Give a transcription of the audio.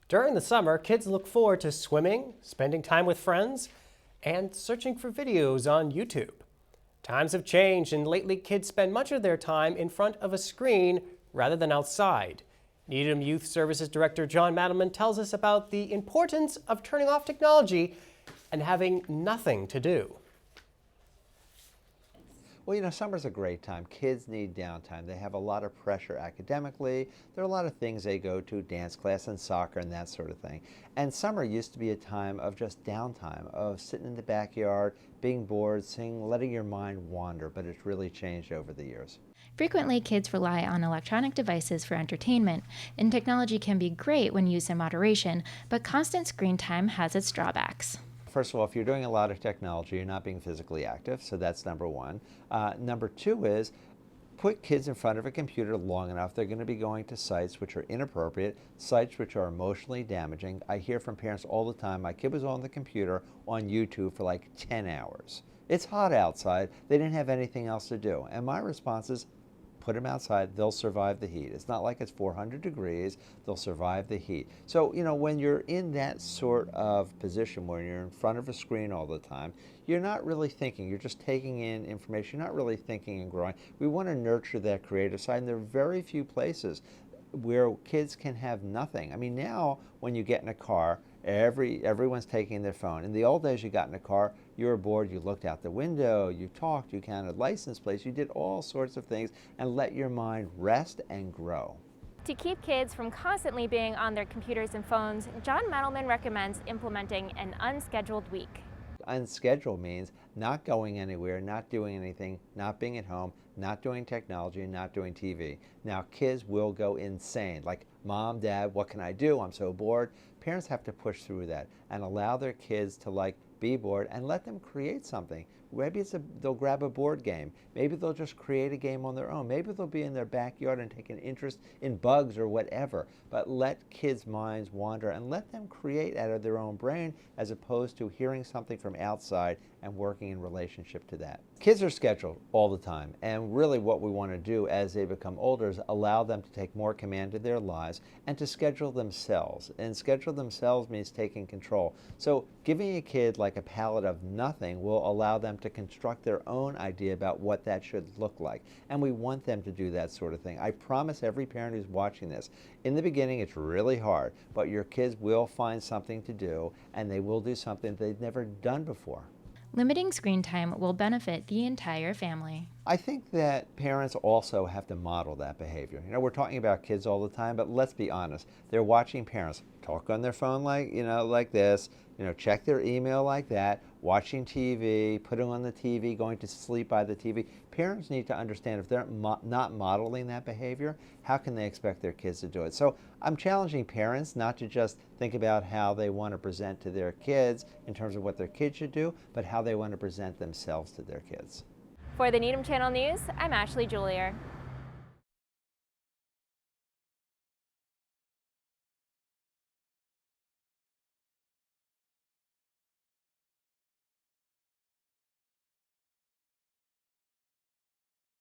During the summer, kids look forward to swimming, spending time with friends, and searching for videos on YouTube. Times have changed, and lately kids spend much of their time in front of a screen rather than outside. Needham Youth Services Director Jon Mattleman tells us about the importance of turning off technology and having nothing to do. Well, summer's a great time. Kids need downtime. They have a lot of pressure academically. There are a lot of things they go to, dance class and soccer and that sort of thing. And summer used to be a time of just downtime, of sitting in the backyard, being bored, letting your mind wander, but it's really changed over the years. Frequently, kids rely on electronic devices for entertainment, and technology can be great when used in moderation, but constant screen time has its drawbacks. First of all, if you're doing a lot of technology, you're not being physically active, so that's number one. Number two is put kids in front of a computer long enough, they're going to be going to sites which are inappropriate, sites which are emotionally damaging. I hear from parents all the time, my kid was on the computer on YouTube for like 10 hours. It's hot outside, they didn't have anything else to do. And my response is, put them outside, they'll survive the heat. It's not like it's 400 degrees, they'll survive the heat. So, when you're in that sort of position where you're in front of a screen all the time, you're not really thinking, you're just taking in information, you're not really thinking and growing. We want to nurture that creative side, and there are very few places where kids can have nothing. I mean, now when you get in a car, everyone's taking their phone. In the old days, you got in a car, you were bored, you looked out the window, you talked, you counted license plates, you did all sorts of things and let your mind rest and grow. To keep kids from constantly being on their computers and phones, Jon Mattleman recommends implementing an unscheduled week. Unscheduled means not going anywhere, not doing anything, not being at home, not doing technology, and not doing TV. Now, kids will go insane, like, Mom, Dad, what can I do? I'm so bored. Parents have to push through that and allow their kids to be bored and let them create something. Maybe they'll grab a board game. Maybe they'll just create a game on their own. Maybe they'll be in their backyard and take an interest in bugs or whatever. But let kids' minds wander and let them create out of their own brain as opposed to hearing something from outside and working in relationship to that. Kids are scheduled all the time, and really what we want to do as they become older is allow them to take more command of their lives and to schedule themselves. And schedule themselves means taking control. So giving a kid like a palette of nothing will allow them to construct their own idea about what that should look like. And we want them to do that sort of thing. I promise every parent who's watching this, in the beginning it's really hard, but your kids will find something to do and they will do something they've never done before. Limiting screen time will benefit the entire family. I think that parents also have to model that behavior. We're talking about kids all the time, but let's be honest. They're watching parents talk on their phone like this, check their email like that, watching TV, putting on the TV, going to sleep by the TV. Parents need to understand if they're not modeling that behavior, how can they expect their kids to do it? So I'm challenging parents not to just think about how they want to present to their kids in terms of what their kids should do, but how they want to present themselves to their kids. For the Needham Channel News, I'm Ashley Julier.